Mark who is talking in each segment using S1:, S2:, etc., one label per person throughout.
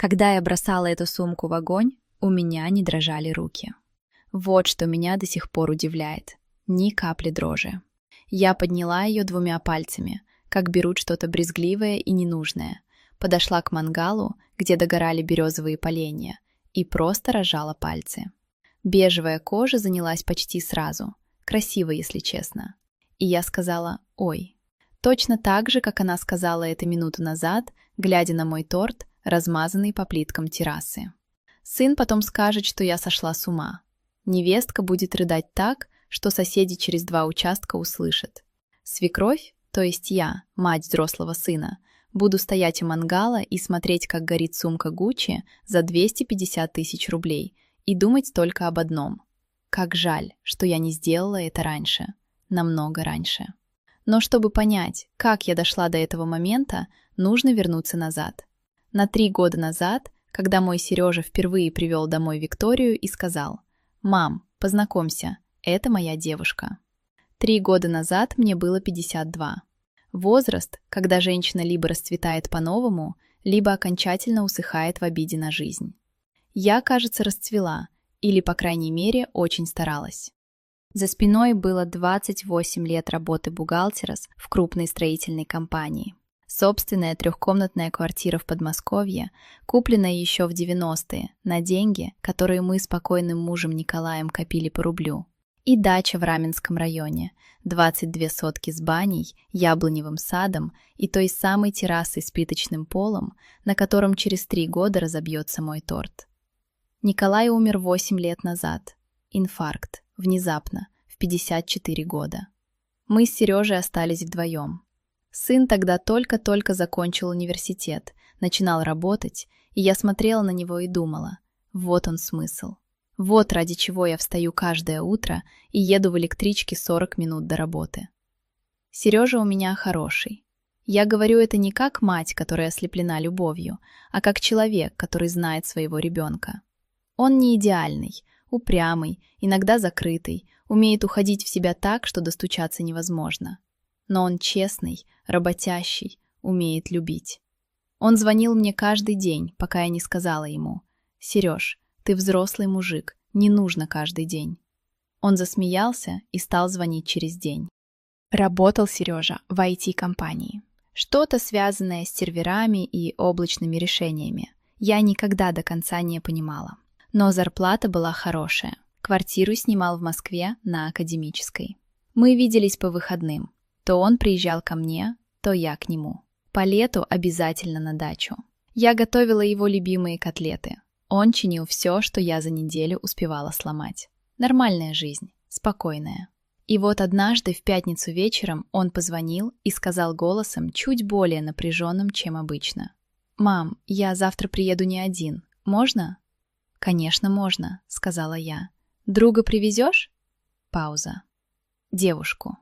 S1: Когда я бросала эту сумку в огонь, у меня не дрожали руки. Вот что меня до сих пор удивляет. Ни капли дрожи. Я подняла ее двумя пальцами, как берут что-то брезгливое и ненужное, подошла к мангалу, где догорали березовые поленья, и просто разжала пальцы. Бежевая кожа занялась почти сразу. Красиво, если честно. И я сказала «Ой». Точно так же, как она сказала это минуту назад, глядя на мой торт, размазанный по плиткам террасы. Сын потом скажет, что я сошла с ума. Невестка будет рыдать так, что соседи через 2 участка услышат. Свекровь, то есть я, мать взрослого сына, буду стоять у мангала и смотреть, как горит сумка Гуччи за 250 тысяч рублей, и думать только об одном. Как жаль, что я не сделала это раньше. Намного раньше. Но чтобы понять, как я дошла до этого момента, нужно вернуться назад. На 3 года назад, когда мой Сережа впервые привел домой Викторию и сказал: «Мам, познакомься, это моя девушка». 3 года назад мне было 52. Возраст, когда женщина либо расцветает по-новому, либо окончательно усыхает в обиде на жизнь. Я, кажется, расцвела, или, по крайней мере, очень старалась. За спиной было 28 лет работы бухгалтера в крупной строительной компании. Собственная 3-комнатная квартира в Подмосковье, купленная еще в 90-е на деньги, которые мы с покойным мужем Николаем копили по рублю. И дача в Раменском районе, 22 сотки с баней, яблоневым садом и той самой террасой с плиточным полом, на котором через 3 года разобьется мой торт. Николай умер 8 лет назад. Инфаркт. Внезапно. В 54 года. Мы с Сережей остались вдвоем. Сын тогда только-только закончил университет, начинал работать, и я смотрела на него и думала: вот он смысл. Вот ради чего я встаю каждое утро и еду в электричке 40 минут до работы. Сережа у меня хороший. Я говорю это не как мать, которая ослеплена любовью, а как человек, который знает своего ребенка. Он не идеальный, упрямый, иногда закрытый, умеет уходить в себя так, что достучаться невозможно. Но он честный, работящий, умеет любить. Он звонил мне каждый день, пока я не сказала ему: «Сереж, ты взрослый мужик, не нужно каждый день». Он засмеялся и стал звонить через день. Работал Сережа в IT-компании. Что-то связанное с серверами и облачными решениями. Я никогда до конца не понимала. Но зарплата была хорошая. Квартиру снимал в Москве на Академической. Мы виделись по выходным. То он приезжал ко мне, то я к нему. По лету обязательно на дачу. Я готовила его любимые котлеты. Он чинил все, что я за неделю успевала сломать. Нормальная жизнь, спокойная. И вот однажды в пятницу вечером он позвонил и сказал голосом чуть более напряженным, чем обычно: «Мам, я завтра приеду не один. Можно?» «Конечно, можно», — сказала я. «Друга привезешь?» Пауза. «Девушку».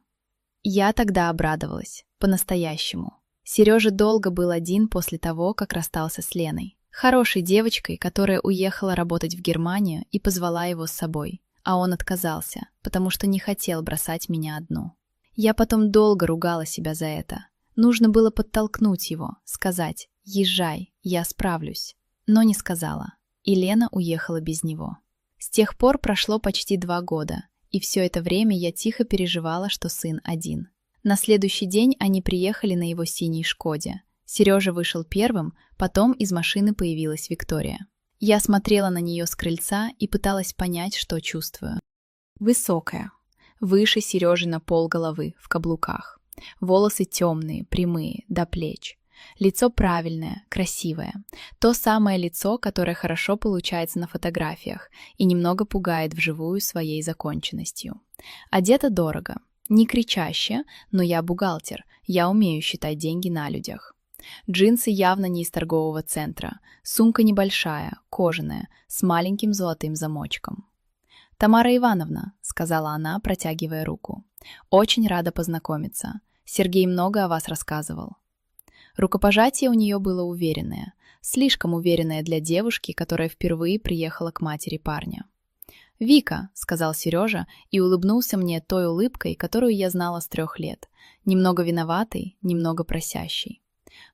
S1: Я тогда обрадовалась. По-настоящему. Сережа долго был один после того, как расстался с Леной. Хорошей девочкой, которая уехала работать в Германию и позвала его с собой. А он отказался, потому что не хотел бросать меня одну. Я потом долго ругала себя за это. Нужно было подтолкнуть его, сказать: «Езжай, я справлюсь». Но не сказала. И Лена уехала без него. С тех пор прошло почти 2 года. И все это время я тихо переживала, что сын один. На следующий день они приехали на его синей Шкоде. Сережа вышел первым, потом из машины появилась Виктория. Я смотрела на нее с крыльца и пыталась понять, что чувствую. Высокая. Выше Сережи на полголовы, в каблуках. Волосы темные, прямые, до плеч. Лицо правильное, красивое. То самое лицо, которое хорошо получается на фотографиях и немного пугает вживую своей законченностью. Одета дорого. Не кричаще, но я бухгалтер, я умею считать деньги на людях. Джинсы явно не из торгового центра. Сумка небольшая, кожаная, с маленьким золотым замочком. «Тамара Ивановна», — сказала она, протягивая руку. «Очень рада познакомиться. Сергей много о вас рассказывал». Рукопожатие у нее было уверенное, слишком уверенное для девушки, которая впервые приехала к матери парня. «Вика», — сказал Сережа и улыбнулся мне той улыбкой, которую я знала с 3 лет, немного виноватой, немного просящей.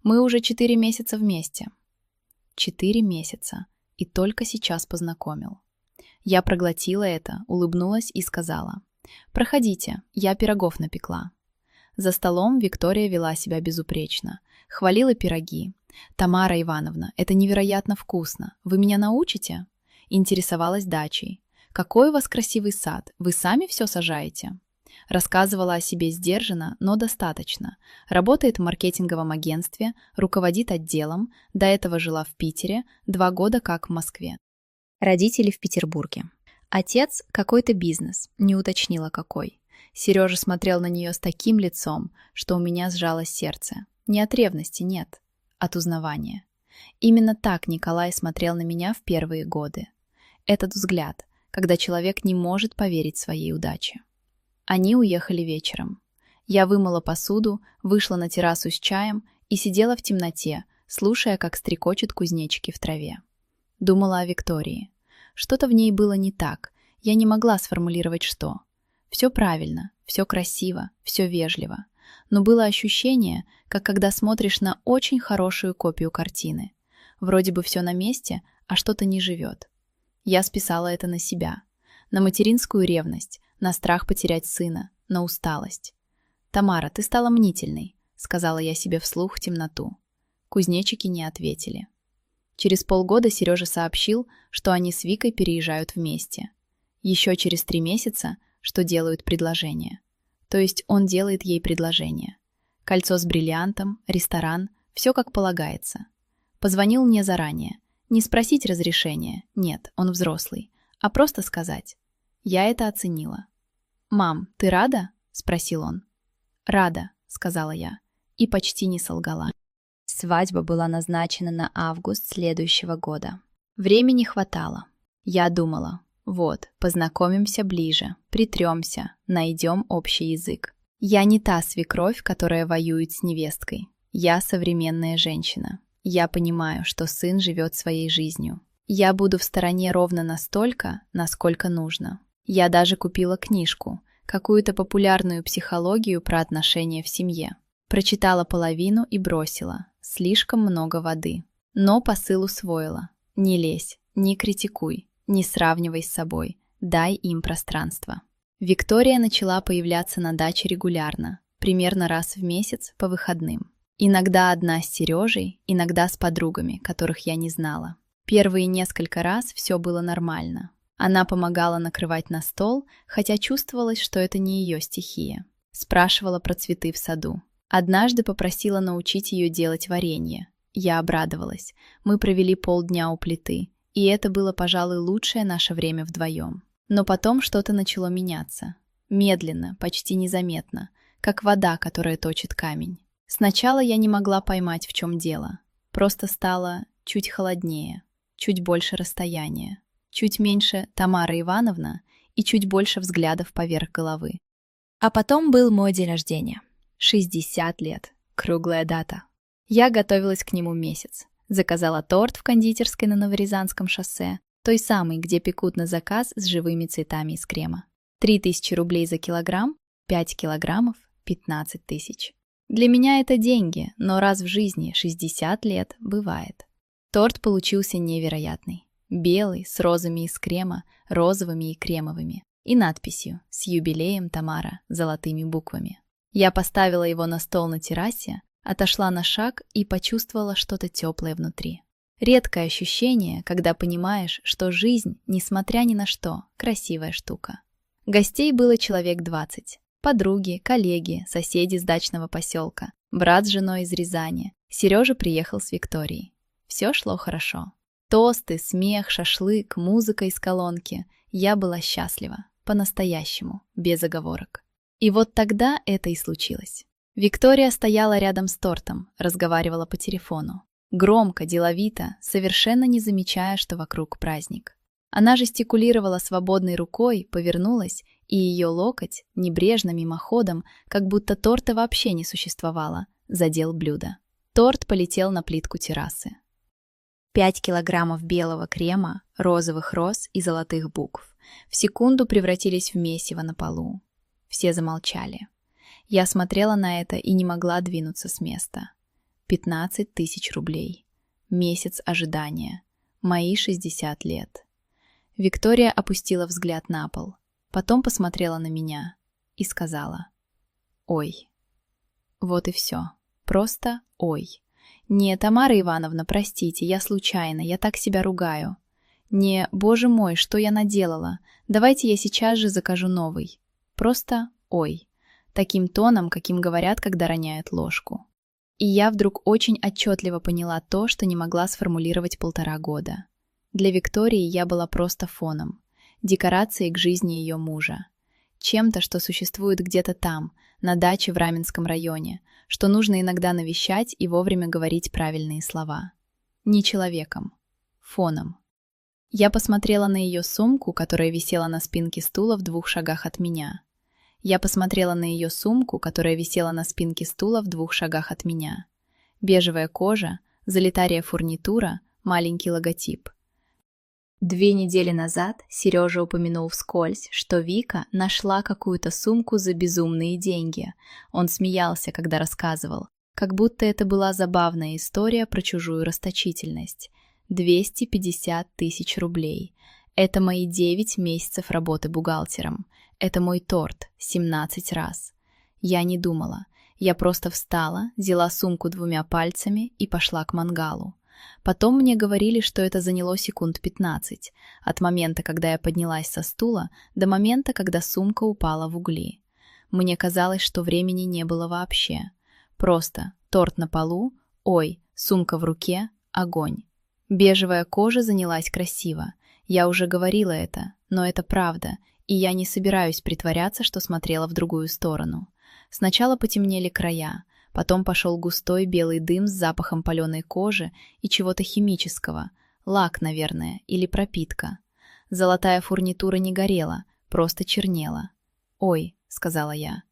S1: «Мы уже 4 месяца вместе». 4 месяца. И только сейчас познакомил. Я проглотила это, улыбнулась и сказала: «Проходите, я пирогов напекла». За столом Виктория вела себя безупречно. Хвалила пироги. «Тамара Ивановна, это невероятно вкусно. Вы меня научите?» Интересовалась дачей. «Какой у вас красивый сад. Вы сами все сажаете?» Рассказывала о себе сдержанно, но достаточно. Работает в маркетинговом агентстве, руководит отделом, до этого жила в Питере, 2 года как в Москве. Родители в Петербурге. Отец – какой-то бизнес, не уточнила какой. Сережа смотрел на нее с таким лицом, что у меня сжалось сердце. Не от ревности, нет, от узнавания. Именно так Николай смотрел на меня в первые годы. Этот взгляд, когда человек не может поверить своей удаче. Они уехали вечером. Я вымыла посуду, вышла на террасу с чаем и сидела в темноте, слушая, как стрекочут кузнечики в траве. Думала о Виктории. Что-то в ней было не так, я не могла сформулировать что. Все правильно, все красиво, все вежливо. Но было ощущение, как когда смотришь на очень хорошую копию картины. Вроде бы все на месте, а что-то не живет. Я списала это на себя, на материнскую ревность, на страх потерять сына, на усталость. «Тамара, ты стала мнительной», — сказала я себе вслух в темноту. Кузнечики не ответили. Через полгода Сережа сообщил, что они с Викой переезжают вместе. Еще через 3 месяца, что делают предложение. То есть он делает ей предложение. Кольцо с бриллиантом, ресторан, все как полагается. Позвонил мне заранее. Не спросить разрешения, нет, он взрослый, а просто сказать. Я это оценила. «Мам, ты рада?» – спросил он. «Рада», – сказала я. И почти не солгала. Свадьба была назначена на август следующего года. Времени хватало. Я думала, вот, познакомимся ближе, притремся, найдем общий язык. Я не та свекровь, которая воюет с невесткой. Я современная женщина. Я понимаю, что сын живет своей жизнью. Я буду в стороне ровно настолько, насколько нужно. Я даже купила книжку, какую-то популярную психологию про отношения в семье. Прочитала половину и бросила. Слишком много воды. Но посыл усвоила. Не лезь, не критикуй, не сравнивай с собой. Дай им пространство. Виктория начала появляться на даче регулярно, примерно раз в месяц по выходным. Иногда одна с Сережей, иногда с подругами, которых я не знала. Первые несколько раз все было нормально. Она помогала накрывать на стол, хотя чувствовалось, что это не ее стихия. Спрашивала про цветы в саду. Однажды попросила научить ее делать варенье. Я обрадовалась. Мы провели полдня у плиты, и это было, пожалуй, лучшее наше время вдвоем. Но потом что-то начало меняться. Медленно, почти незаметно, как вода, которая точит камень. Сначала я не могла поймать, в чем дело. Просто стало чуть холоднее, чуть больше расстояния. Чуть меньше «Тамара Ивановна» и чуть больше взглядов поверх головы. А потом был мой день рождения. 60 лет. Круглая дата. Я готовилась к нему месяц. Заказала торт в кондитерской на Новорязанском шоссе, той самой, где пекут на заказ с живыми цветами из крема. 3000 рублей за килограмм, 5 килограммов, 15 тысяч. Для меня это деньги, но раз в жизни 60 лет бывает. Торт получился невероятный. Белый, с розами из крема, розовыми и кремовыми. И надписью «С юбилеем, Тамара» золотыми буквами. Я поставила его на стол на террасе, отошла на шаг и почувствовала что-то теплое внутри. Редкое ощущение, когда понимаешь, что жизнь, несмотря ни на что, красивая штука. Гостей было человек 20. Подруги, коллеги, соседи с дачного поселка, брат с женой из Рязани. Сережа приехал с Викторией. Все шло хорошо. Тосты, смех, шашлык, музыка из колонки. Я была счастлива. По-настоящему, без оговорок. И вот тогда это и случилось. Виктория стояла рядом с тортом, разговаривала по телефону. Громко, деловито, совершенно не замечая, что вокруг праздник. Она жестикулировала свободной рукой, повернулась, и ее локоть, небрежно мимоходом, как будто торта вообще не существовало, задел блюдо. Торт полетел на плитку террасы. 5 килограммов белого крема, розовых роз и золотых букв в секунду превратились в месиво на полу. Все замолчали. Я смотрела на это и не могла двинуться с места. 15 тысяч рублей. месяц ожидания. Мои 60 лет. Виктория опустила взгляд на пол, потом посмотрела на меня и сказала: «Ой». Вот и все. Просто «ой». Не, Тамара Ивановна, простите, я случайно, я так себя ругаю. Не, боже мой, что я наделала? Давайте я сейчас же закажу новый. Просто «ой». Таким тоном, каким говорят, когда роняют ложку. И я вдруг очень отчетливо поняла то, что не могла сформулировать 1,5 года. Для Виктории я была просто фоном, декорацией к жизни ее мужа. Чем-то, что существует где-то там, на даче в Раменском районе, что нужно иногда навещать и вовремя говорить правильные слова. Не человеком, фоном. Я посмотрела на ее сумку, которая висела на спинке стула в 2 шагах от меня. Я посмотрела на ее сумку, которая висела на спинке стула в 2 шагах от меня. Бежевая кожа, залитария фурнитура, маленький логотип. 2 недели назад Сережа упомянул вскользь, что Вика нашла какую-то сумку за безумные деньги. Он смеялся, когда рассказывал, как будто это была забавная история про чужую расточительность. 250 тысяч рублей. Это мои 9 месяцев работы бухгалтером. Это мой торт 17 раз. Я не думала. Я просто встала, взяла сумку 2 пальцами и пошла к мангалу. Потом мне говорили, что это заняло секунд 15, от момента, когда я поднялась со стула, до момента, когда сумка упала в угли. Мне казалось, что времени не было вообще. Просто торт на полу, ой, сумка в руке, огонь. Бежевая кожа занялась красиво. Я уже говорила это, но это правда, и я не собираюсь притворяться, что смотрела в другую сторону. Сначала потемнели края, потом пошел густой белый дым с запахом паленой кожи и чего-то химического, лак, наверное, или пропитка. Золотая фурнитура не горела, просто чернела. «Ой», — сказала я.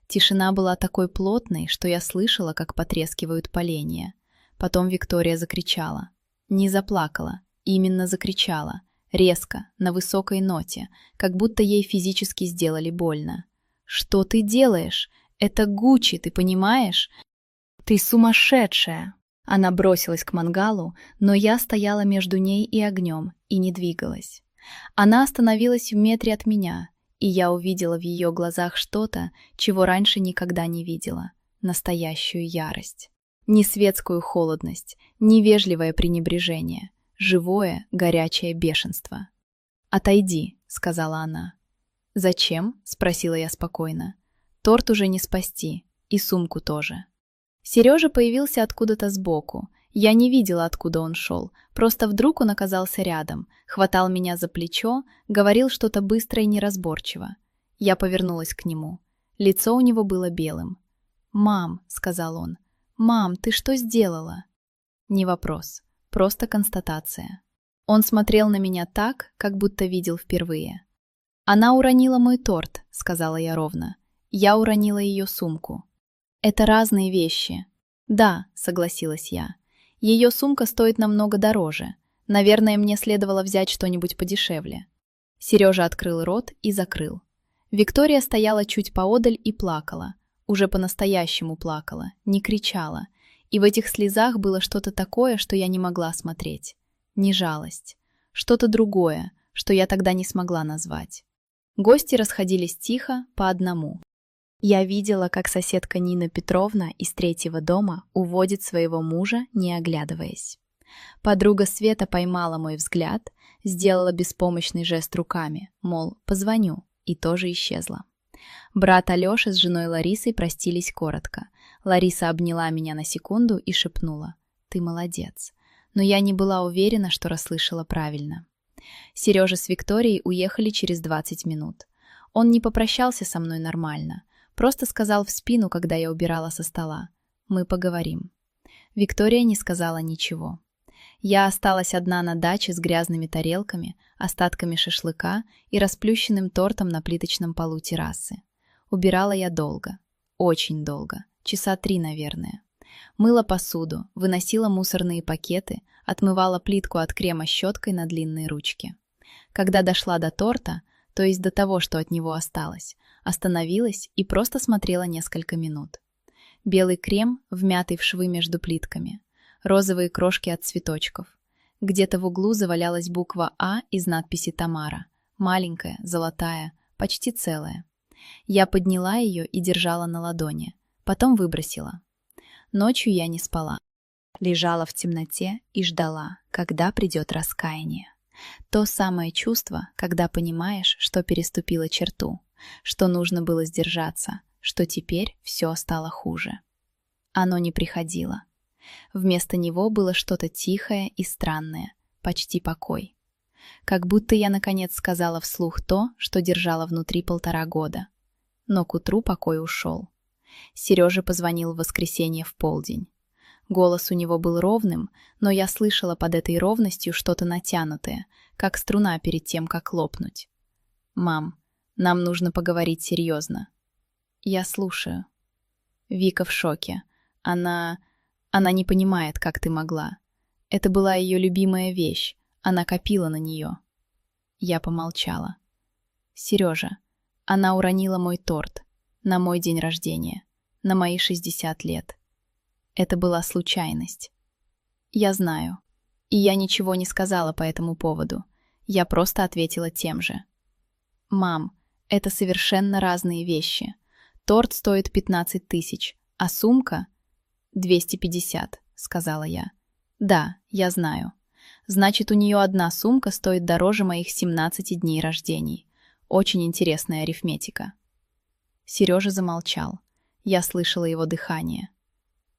S1: Тишина была такой плотной, что я слышала, как потрескивают поленья. Потом Виктория закричала. Не заплакала, именно закричала. Резко, на высокой ноте, как будто ей физически сделали больно. «Что ты делаешь? Это Гуччи, ты понимаешь? Ты сумасшедшая!» Она бросилась к мангалу, но я стояла между ней и огнем и не двигалась. Она остановилась в метре от меня, и я увидела в ее глазах что-то, чего раньше никогда не видела. Настоящую ярость. Не светскую холодность, не вежливое пренебрежение. Живое, горячее бешенство. «Отойди», — сказала она. «Зачем?» — спросила я спокойно. «Торт уже не спасти, и сумку тоже». Сережа появился откуда-то сбоку. Я не видела, откуда он шел. Просто вдруг он оказался рядом, хватал меня за плечо, говорил что-то быстро и неразборчиво. Я повернулась к нему. Лицо у него было белым. «Мам», — сказал он, — «мам, ты что сделала?» Не вопрос, просто констатация. Он смотрел на меня так, как будто видел впервые. «Она уронила мой торт», — сказала я ровно. «Я уронила ее сумку». «Это разные вещи». «Да», — согласилась я. «Ее сумка стоит намного дороже. Наверное, мне следовало взять что-нибудь подешевле». Сережа открыл рот и закрыл. Виктория стояла чуть поодаль и плакала. Уже по-настоящему плакала, не кричала. И в этих слезах было что-то такое, что я не могла смотреть. Не жалость. Что-то другое, что я тогда не смогла назвать. Гости расходились тихо, по одному. Я видела, как соседка Нина Петровна из 3-го дома уводит своего мужа, не оглядываясь. Подруга Света поймала мой взгляд, сделала беспомощный жест руками, мол, позвоню, и тоже исчезла. Брат Алёша с женой Ларисой простились коротко. Лариса обняла меня на секунду и шепнула: «Ты молодец». Но я не была уверена, что расслышала правильно. Сережа с Викторией уехали через 20 минут. Он не попрощался со мной нормально, просто сказал в спину, когда я убирала со стола: «Мы поговорим». Виктория не сказала ничего. Я осталась одна на даче с грязными тарелками, остатками шашлыка и расплющенным тортом на плиточном полу террасы. Убирала я долго, очень долго, часа 3, наверное. Мыла посуду, выносила мусорные пакеты, отмывала плитку от крема щеткой на длинной ручке. Когда дошла до торта, то есть до того, что от него осталось, остановилась и просто смотрела несколько минут. Белый крем, вмятый в швы между плитками. розовые крошки от цветочков. Где-то в углу завалялась буква «А» из надписи «Тамара». Маленькая, золотая, почти целая. Я подняла ее и держала на ладони. Потом выбросила. Ночью я не спала. Лежала в темноте и ждала, когда придет раскаяние. То самое чувство, когда понимаешь, что переступила черту, что нужно было сдержаться, что теперь все стало хуже. Оно не приходило. Вместо него было что-то тихое и странное, почти покой. Как будто я наконец сказала вслух то, что держала внутри 1,5 года. Но к утру покой ушел. Сережа позвонил в воскресенье в полдень. Голос у него был ровным, но я слышала под этой ровностью что-то натянутое, как струна перед тем, как лопнуть. «Мам, нам нужно поговорить серьезно». «Я слушаю». Вика в шоке. Она не понимает, как ты могла. Это была ее любимая вещь. Она копила на нее. Я помолчала. Сережа, она уронила мой торт на мой день рождения, на мои 60 лет. Это была случайность. Я знаю. И я ничего не сказала по этому поводу. Я просто ответила тем же. Мам, это совершенно разные вещи. Торт стоит 15 тысяч, а сумка — 250, сказала я. Да, я знаю. Значит, у нее одна сумка стоит дороже моих 17 дней рождений. Очень интересная арифметика. Сережа замолчал. Я слышала его дыхание.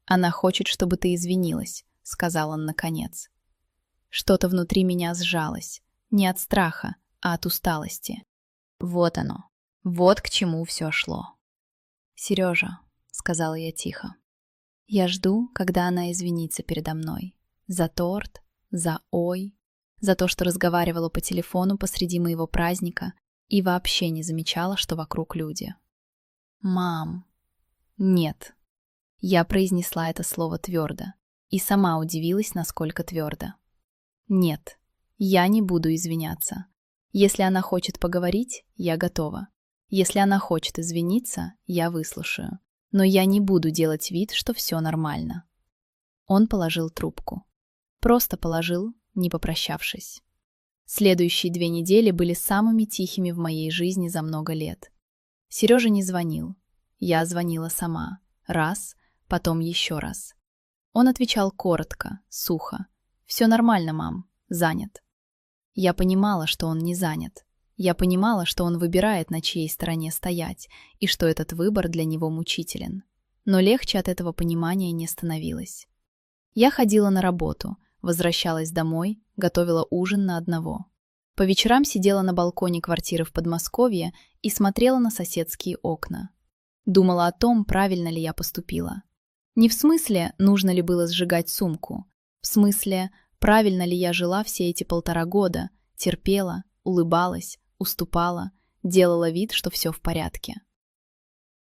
S1: «Она хочет, чтобы ты извинилась», — сказал он наконец. Что-то внутри меня сжалось. Не от страха, а от усталости. Вот оно. Вот к чему все шло. «Сережа», — сказала я тихо, — «я жду, когда она извинится передо мной. За торт, за ой, за то, что разговаривала по телефону посреди моего праздника и вообще не замечала, что вокруг люди». «Мам». «Нет». Я произнесла это слово твердо и сама удивилась, насколько твердо. «Нет, я не буду извиняться. Если она хочет поговорить, я готова. Если она хочет извиниться, я выслушаю. Но я не буду делать вид, что все нормально». Он положил трубку. Просто положил, не попрощавшись. Следующие 2 недели были самыми тихими в моей жизни за много лет. Сережа не звонил. Я звонила сама. Раз, потом еще раз. Он отвечал коротко, сухо. «Все нормально, мам. Занят». Я понимала, что он не занят. Я понимала, что он выбирает, на чьей стороне стоять, и что этот выбор для него мучителен. Но легче от этого понимания не становилось. Я ходила на работу, возвращалась домой, готовила ужин на одного. По вечерам сидела на балконе квартиры в Подмосковье и смотрела на соседские окна. Думала о том, правильно ли я поступила. Не в смысле, нужно ли было сжигать сумку. В смысле, правильно ли я жила все эти 1,5 года, терпела, улыбалась, уступала, делала вид, что все в порядке.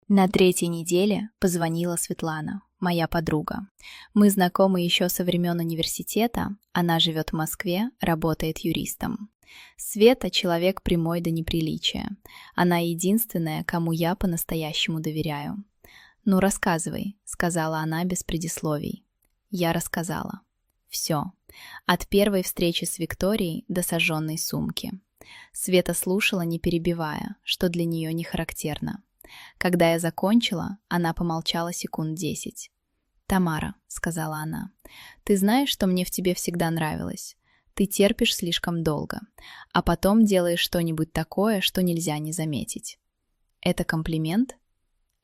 S1: На 3-й неделе позвонила Светлана, моя подруга. Мы знакомы еще со времен университета, она живет в Москве, работает юристом. Света — человек прямой до неприличия. Она единственная, кому я по-настоящему доверяю. «Ну, рассказывай», — сказала она без предисловий. Я рассказала. Все. От первой встречи с Викторией до сожженной сумки. Света слушала, не перебивая, что для нее не характерно. Когда я закончила, она помолчала секунд 10. «Тамара», — сказала она, — «ты знаешь, что мне в тебе всегда нравилось? Ты терпишь слишком долго, а потом делаешь что-нибудь такое, что нельзя не заметить». Это комплимент?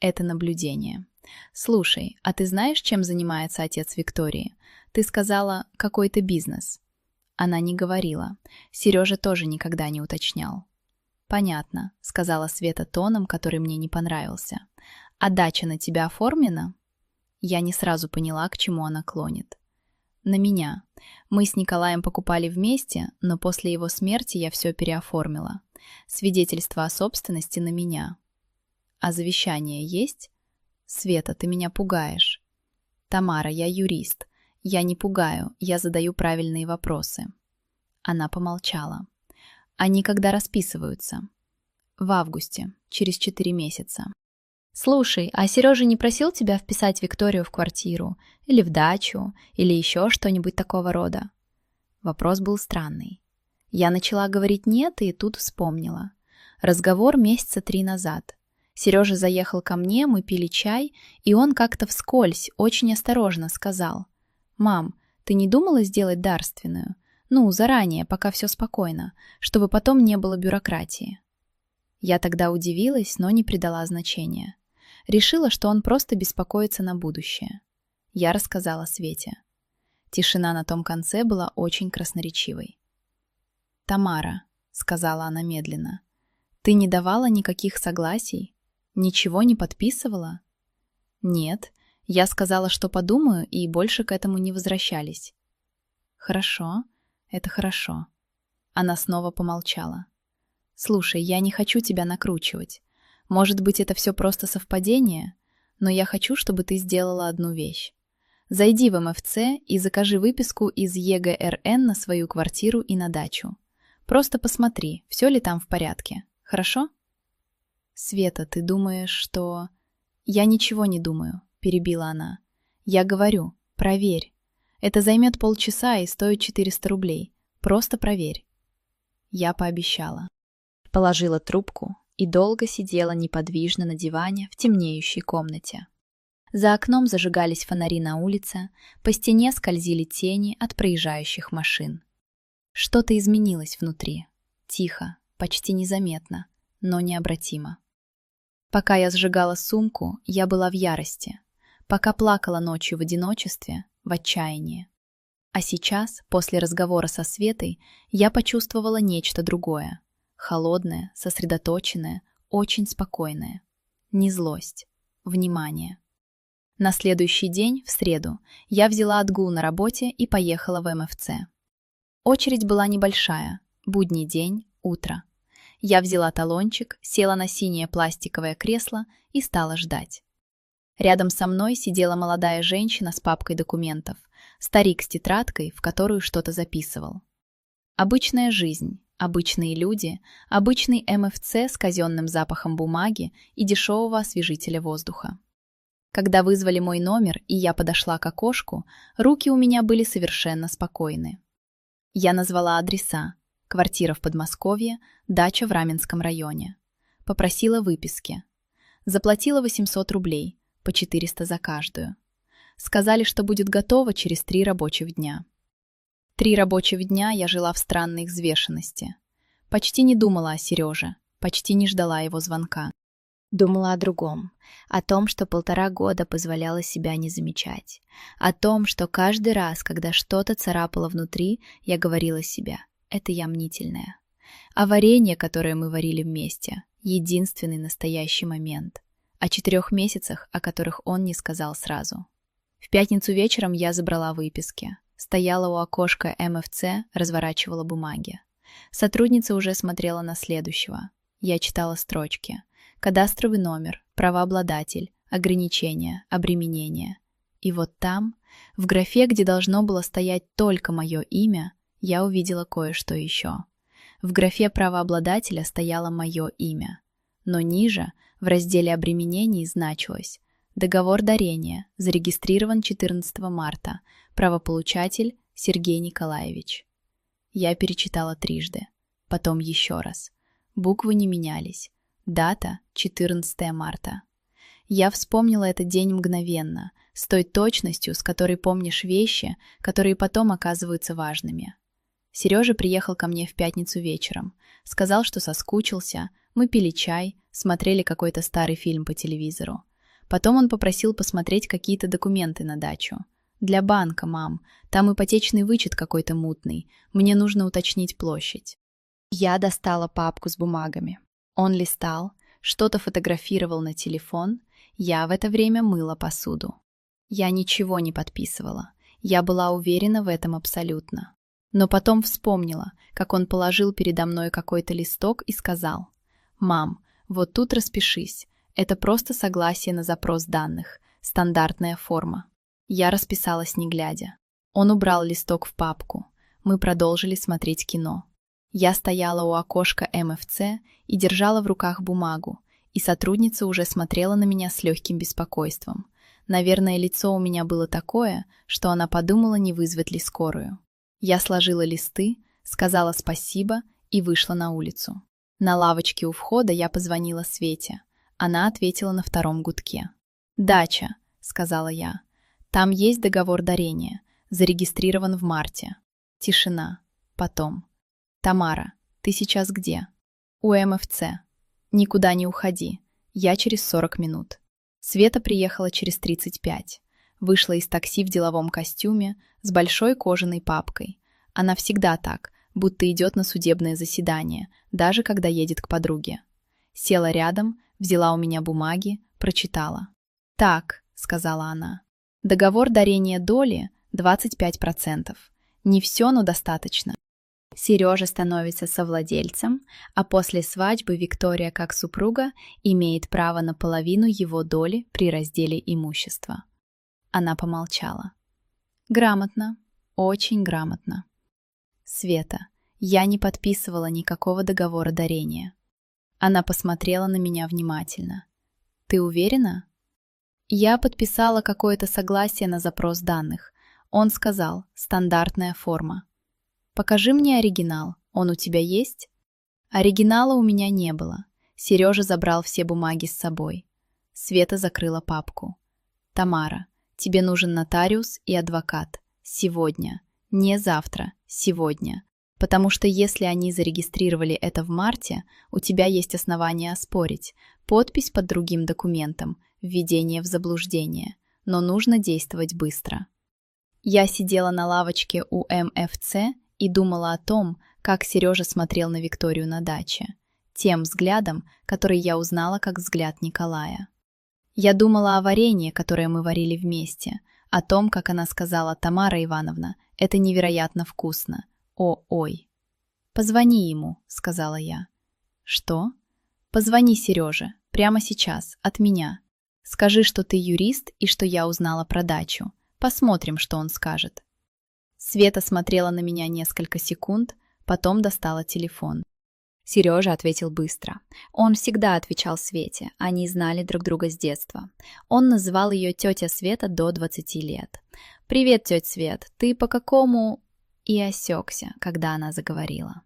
S1: Это наблюдение. «Слушай, а ты знаешь, чем занимается отец Виктории? Ты сказала, какой-то бизнес». Она не говорила. Сережа тоже никогда не уточнял. «Понятно», — сказала Света тоном, который мне не понравился. «А дача на тебя оформлена?» Я не сразу поняла, к чему она клонит. «На меня. Мы с Николаем покупали вместе, но после его смерти я все переоформила. Свидетельство о собственности на меня». «А завещание есть?» «Света, ты меня пугаешь». «Тамара, я юрист. Я не пугаю, я задаю правильные вопросы». Она помолчала. «Они когда расписываются?» «В августе, через 4 месяца». «Слушай, а Сережа не просил тебя вписать Викторию в квартиру? Или в дачу? Или еще что-нибудь такого рода?» Вопрос был странный. Я начала говорить «нет» и тут вспомнила. Разговор месяца 3 назад. Сережа заехал ко мне, мы пили чай, и он как-то вскользь, очень осторожно сказал: «Мам, ты не думала сделать дарственную? Ну, заранее, пока все спокойно, чтобы потом не было бюрократии». Я тогда удивилась, но не придала значения. Решила, что он просто беспокоится на будущее. Я рассказала Свете. Тишина на том конце была очень красноречивой. «Тамара», — сказала она медленно, — «ты не давала никаких согласий? Ничего не подписывала?» «Нет, я сказала, что подумаю, и больше к этому не возвращались». «Хорошо, это хорошо». Она снова помолчала. «Слушай, я не хочу тебя накручивать. Может быть, это все просто совпадение, но я хочу, чтобы ты сделала одну вещь. Зайди в МФЦ и закажи выписку из ЕГРН на свою квартиру и на дачу. Просто посмотри, все ли там в порядке. Хорошо?» «Света, ты думаешь, что...» «Я ничего не думаю», — перебила она. «Я говорю, проверь. Это займет полчаса и стоит 400 рублей. Просто проверь». Я пообещала. Положила трубку и долго сидела неподвижно на диване в темнеющей комнате. За окном зажигались фонари на улице, по стене скользили тени от проезжающих машин. Что-то изменилось внутри. Тихо, почти незаметно, но необратимо. Пока я сжигала сумку, я была в ярости. Пока плакала ночью в одиночестве, в отчаянии. А сейчас, после разговора со Светой, я почувствовала нечто другое. Холодное, сосредоточенное, очень спокойное. Не злость, внимание. На следующий день, в среду, я взяла отгул на работе и поехала в МФЦ. Очередь была небольшая, будний день, утро. Я взяла талончик, села на синее пластиковое кресло и стала ждать. Рядом со мной сидела молодая женщина с папкой документов, старик с тетрадкой, в которую что-то записывал. Обычная жизнь, обычные люди, обычный МФЦ с казенным запахом бумаги и дешевого освежителя воздуха. Когда вызвали мой номер и я подошла к окошку, руки у меня были совершенно спокойны. Я назвала адреса: квартира в Подмосковье, дача в Раменском районе. Попросила выписки. Заплатила 800 рублей, по 400 за каждую. Сказали, что будет готово через 3 рабочих дня. 3 рабочих дня я жила в странной взвешенности. Почти не думала о Сереже, почти не ждала его звонка. Думала о другом, о том, что 1,5 года позволяла себя не замечать, о том, что каждый раз, когда что-то царапало внутри, я говорила себе: это я мнительная. О варенье, которое мы варили вместе, единственный настоящий момент. О 4 месяцах, о которых он не сказал сразу. В пятницу вечером я забрала выписки. Стояла у окошка МФЦ, разворачивала бумаги. Сотрудница уже смотрела на следующего. Я читала строчки. Кадастровый номер, правообладатель, ограничения, обременения. И вот там, в графе, где должно было стоять только мое имя, я увидела кое-что еще. В графе правообладателя стояло мое имя. Но ниже, в разделе обременений, значилось: договор дарения, зарегистрирован 14 марта, правополучатель Сергей Николаевич. Я перечитала трижды, потом еще раз. Буквы не менялись. Дата — 14 марта. Я вспомнила этот день мгновенно, с той точностью, с которой помнишь вещи, которые потом оказываются важными. Сережа приехал ко мне в пятницу вечером. Сказал, что соскучился, мы пили чай, смотрели какой-то старый фильм по телевизору. Потом он попросил посмотреть какие-то документы на дачу. «Для банка, мам. Там ипотечный вычет какой-то мутный. Мне нужно уточнить площадь». Я достала папку с бумагами. Он листал, что-то фотографировал на телефон. Я в это время мыла посуду. Я ничего не подписывала. Я была уверена в этом абсолютно. Но потом вспомнила, как он положил передо мной какой-то листок и сказал: «Мам, вот тут распишись. Это просто согласие на запрос данных. Стандартная форма». Я расписалась не глядя. Он убрал листок в папку. Мы продолжили смотреть кино. Я стояла у окошка МФЦ и держала в руках бумагу, и сотрудница уже смотрела на меня с легким беспокойством. Наверное, лицо у меня было такое, что она подумала, не вызвать ли скорую. Я сложила листы, сказала спасибо и вышла на улицу. На лавочке у входа я позвонила Свете. Она ответила на втором гудке. «Дача», — сказала я. «Там есть договор дарения. Зарегистрирован в марте». Тишина. Потом. «Тамара, ты сейчас где?» «У МФЦ. Никуда не уходи. Я через 40 минут». Света приехала через 35. Вышла из такси в деловом костюме с большой кожаной папкой. Она всегда так, будто идет на судебное заседание, даже когда едет к подруге. Села рядом, взяла у меня бумаги, прочитала. «Так», — сказала она, — «договор дарения доли 25%. Не все, но достаточно. Сережа становится совладельцем, а после свадьбы Виктория, как супруга, имеет право на половину его доли при разделе имущества». Она помолчала. «Грамотно, очень грамотно». «Света, я не подписывала никакого договора дарения». Она посмотрела на меня внимательно. «Ты уверена?» Я подписала какое-то согласие на запрос данных. Он сказал: «Стандартная форма». «Покажи мне оригинал. Он у тебя есть?» Оригинала у меня не было. Сережа забрал все бумаги с собой. Света закрыла папку. «Тамара, тебе нужен нотариус и адвокат. Сегодня. Не завтра. Сегодня. Потому что если они зарегистрировали это в марте, у тебя есть основания оспорить. Подпись под другим документом. Введение в заблуждение. Но нужно действовать быстро». Я сидела на лавочке у МФЦ и думала о том, как Сережа смотрел на Викторию на даче. Тем взглядом, который я узнала как взгляд Николая. Я думала о варенье, которое мы варили вместе, о том, как она сказала: «Тамара Ивановна, это невероятно вкусно. Ой». «Позвони ему», — сказала я. «Что?» «Позвони Сереже, прямо сейчас, от меня. Скажи, что ты юрист и что я узнала про дачу. Посмотрим, что он скажет». Света смотрела на меня несколько секунд, потом достала телефон. Сережа ответил быстро. Он всегда отвечал Свете, они знали друг друга с детства. Он называл ее тетя Света до 20 лет. «Привет, тетя Свет, ты по какому...» И осекся, когда она заговорила.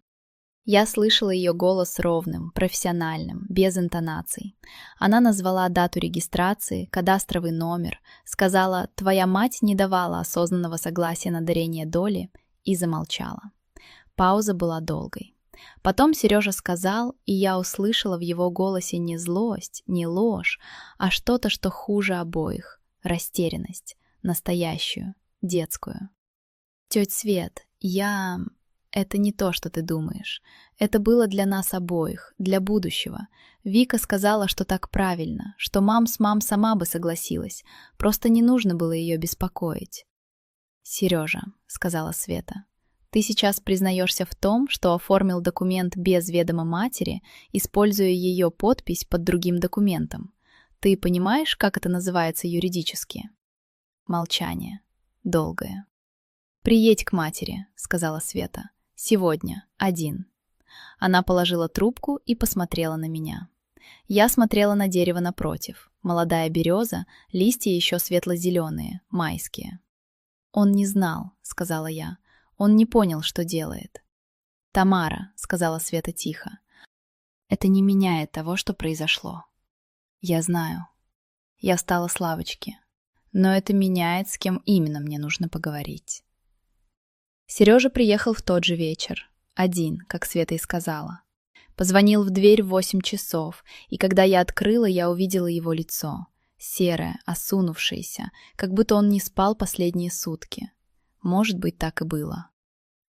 S1: Я слышала ее голос ровным, профессиональным, без интонаций. Она назвала дату регистрации, кадастровый номер, сказала: «Твоя мать не давала осознанного согласия на дарение доли», и замолчала. Пауза была долгой. Потом Сережа сказал, и я услышала в его голосе не злость, не ложь, а что-то, что хуже обоих — растерянность, настоящую, детскую. «Тетя Свет, Это не то, что ты думаешь. Это было для нас обоих, для будущего. Вика сказала, что так правильно, что мам сама бы согласилась, просто не нужно было ее беспокоить». «Сережа», — сказала Света, — «ты сейчас признаешься в том, что оформил документ без ведома матери, используя ее подпись под другим документом. Ты понимаешь, как это называется юридически?» Молчание. Долгое. «Приедь к матери», — сказала Света. «Сегодня. Один». Она положила трубку и посмотрела на меня. Я смотрела на дерево напротив. Молодая береза, листья еще светло-зеленые, майские. «Он не знал», — сказала я. «Он не понял, что делает». «Тамара», — сказала Света тихо, — «это не меняет того, что произошло». «Я знаю». Я встала с лавочки. «Но это меняет, с кем именно мне нужно поговорить». Сережа приехал в тот же вечер. Один, как Света и сказала. Позвонил в дверь в 8 часов, и когда я открыла, я увидела его лицо. Серое, осунувшееся, как будто он не спал последние сутки. Может быть, так и было.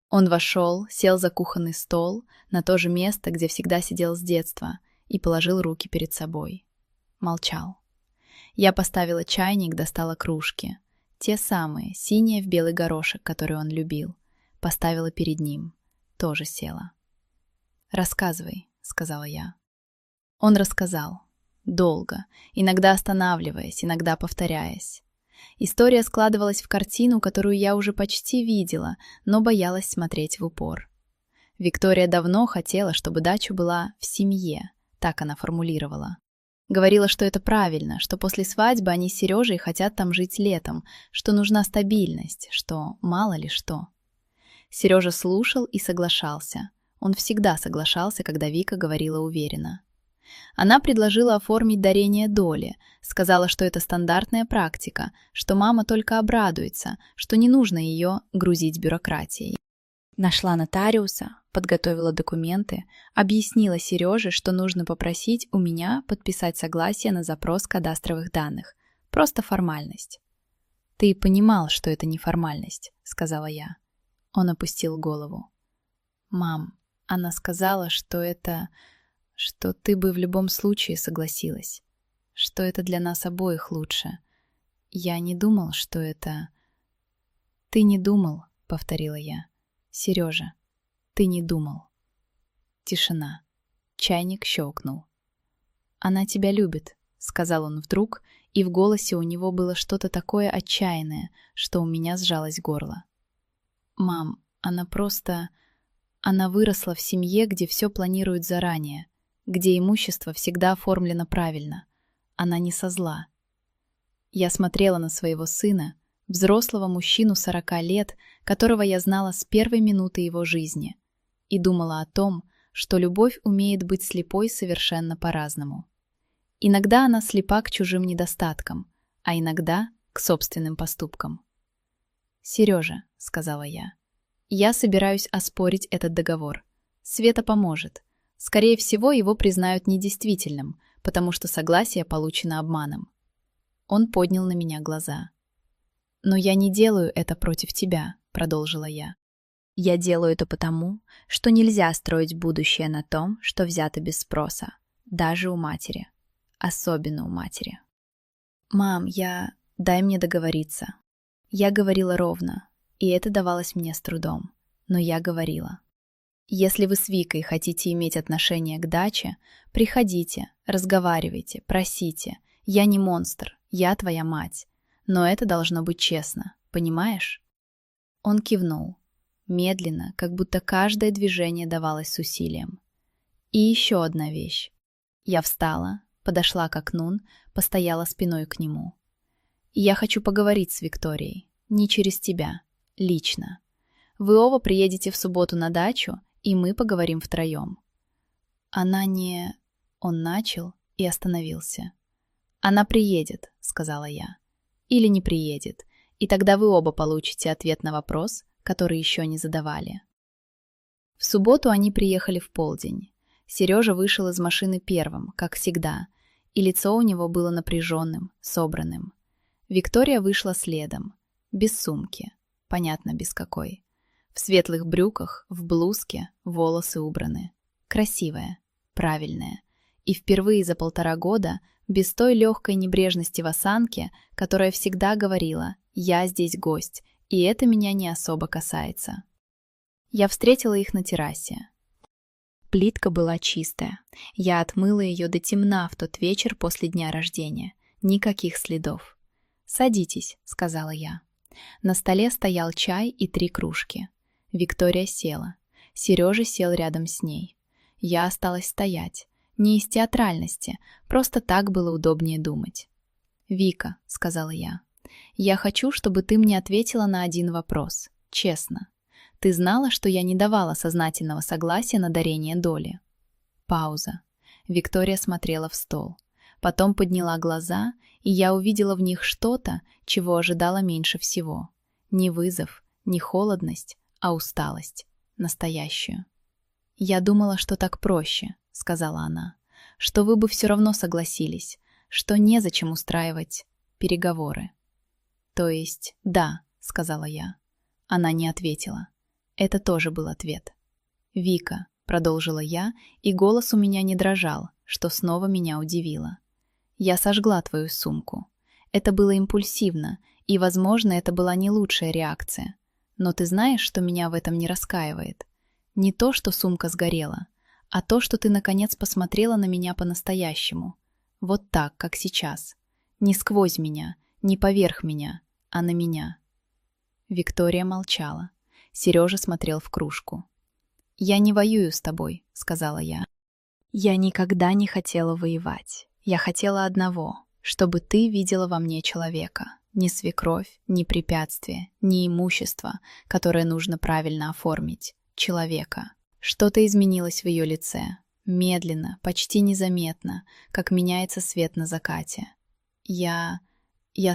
S1: Он вошел, сел за кухонный стол, на то же место, где всегда сидел с детства, и положил руки перед собой. Молчал. Я поставила чайник, достала кружки. Те самые, синие в белый горошек, которые он любил. Поставила перед ним. Тоже села. «Рассказывай», — сказала я. Он рассказал. Долго, иногда останавливаясь, иногда повторяясь. История складывалась в картину, которую я уже почти видела, но боялась смотреть в упор. Виктория давно хотела, чтобы дача была в семье, так она формулировала. Говорила, что это правильно, что после свадьбы они с Сережей хотят там жить летом, что нужна стабильность, что мало ли что. Сережа слушал и соглашался. Он всегда соглашался, когда Вика говорила уверенно. Она предложила оформить дарение Доле, сказала, что это стандартная практика, что мама только обрадуется, что не нужно ее грузить бюрократией. Нашла нотариуса, подготовила документы, объяснила Сереже, что нужно попросить у меня подписать согласие на запрос кадастровых данных. Просто формальность. «Ты понимал, что это не формальность», — сказала я. Он опустил голову. «Мам, она сказала, что ты бы в любом случае согласилась, что это для нас обоих лучше. Я не думал, что это...» «Ты не думал», — повторила я. «Сережа, ты не думал». Тишина. Чайник щелкнул. «Она тебя любит», — сказал он вдруг, и в голосе у него было что-то такое отчаянное, что у меня сжалось горло. «Мам, она выросла в семье, где все планируют заранее, где имущество всегда оформлено правильно. Она не со зла». Я смотрела на своего сына, взрослого мужчину 40 лет, которого я знала с первой минуты его жизни, и думала о том, что любовь умеет быть слепой совершенно по-разному. Иногда она слепа к чужим недостаткам, а иногда к собственным поступкам. «Сережа», — сказала я собираюсь оспорить этот договор. Света поможет. Скорее всего, его признают недействительным, потому что согласие получено обманом». Он поднял на меня глаза. «Но я не делаю это против тебя», — продолжила я. «Я делаю это потому, что нельзя строить будущее на том, что взято без спроса, даже у матери. Особенно у матери». «Мам, дай мне договориться». Я говорила ровно, и это давалось мне с трудом, но я говорила. «Если вы с Викой хотите иметь отношение к даче, приходите, разговаривайте, просите. Я не монстр, я твоя мать. Но это должно быть честно, понимаешь?» Он кивнул, медленно, как будто каждое движение давалось с усилием. И еще одна вещь. Я встала, подошла к окну, постояла спиной к нему. «Я хочу поговорить с Викторией, не через тебя, лично. Вы оба приедете в субботу на дачу, и мы поговорим втроем». «Она не...» Он начал и остановился. «Она приедет», — сказала я. «Или не приедет, и тогда вы оба получите ответ на вопрос, который еще не задавали». В субботу они приехали в полдень. Сережа вышел из машины первым, как всегда, и лицо у него было напряженным, собранным. Виктория вышла следом, без сумки, понятно, без какой. В светлых брюках, в блузке, волосы убраны. Красивая, правильная. И впервые за 1,5 года без той легкой небрежности в осанке, которая всегда говорила «я здесь гость, и это меня не особо касается». Я встретила их на террасе. Плитка была чистая. Я отмыла ее до темна в тот вечер после дня рождения. Никаких следов. «Садитесь», — сказала я. На столе стоял чай и 3 кружки. Виктория села. Сережа сел рядом с ней. Я осталась стоять. Не из театральности, просто так было удобнее думать. «Вика», — сказала я хочу, чтобы ты мне ответила на один вопрос. Честно. Ты знала, что я не давала сознательного согласия на дарение Доли?» Пауза. Виктория смотрела в стол. Потом подняла глаза, и я увидела в них что-то, чего ожидала меньше всего. Не вызов, не холодность, а усталость. Настоящую. «Я думала, что так проще», — сказала она, «что вы бы все равно согласились, что незачем устраивать переговоры». «То есть, да», — сказала я. Она не ответила. Это тоже был ответ. «Вика», — продолжила я, и голос у меня не дрожал, что снова меня удивило. «Я сожгла твою сумку. Это было импульсивно, и, возможно, это была не лучшая реакция. Но ты знаешь, что меня в этом не раскаивает? Не то, что сумка сгорела, а то, что ты наконец посмотрела на меня по-настоящему. Вот так, как сейчас. Не сквозь меня, не поверх меня, а на меня». Виктория молчала. Сережа смотрел в кружку. «Я не воюю с тобой», — сказала я. «Я никогда не хотела воевать. Я хотела одного, чтобы ты видела во мне человека. Не свекровь, не препятствие, не имущество, которое нужно правильно оформить. Человека. Что-то изменилось в ее лице. Медленно, почти незаметно, как меняется свет на закате. «Я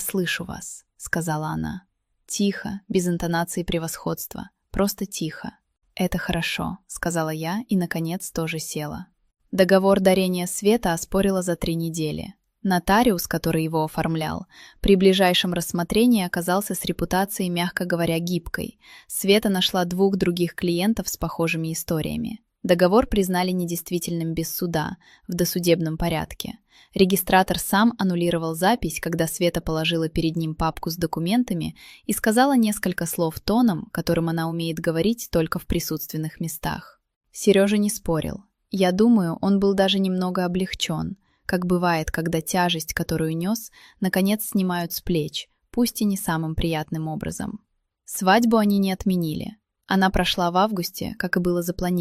S1: слышу вас», — сказала она. Тихо, без интонации превосходства. Просто тихо. «Это хорошо», — сказала я и, наконец, тоже села. Договор дарения света оспорила за 3 недели. Нотариус, который его оформлял, при ближайшем рассмотрении оказался с репутацией, мягко говоря, гибкой. Света нашла 2 других клиентов с похожими историями. Договор признали недействительным без суда, в досудебном порядке. Регистратор сам аннулировал запись, когда Света положила перед ним папку с документами и сказала несколько слов тоном, которым она умеет говорить только в присутственных местах. Сережа не спорил. Я думаю, он был даже немного облегчен, как бывает, когда тяжесть, которую нес, наконец снимают с плеч, пусть и не самым приятным образом. Свадьбу они не отменили. Она прошла в августе, как и было запланировано.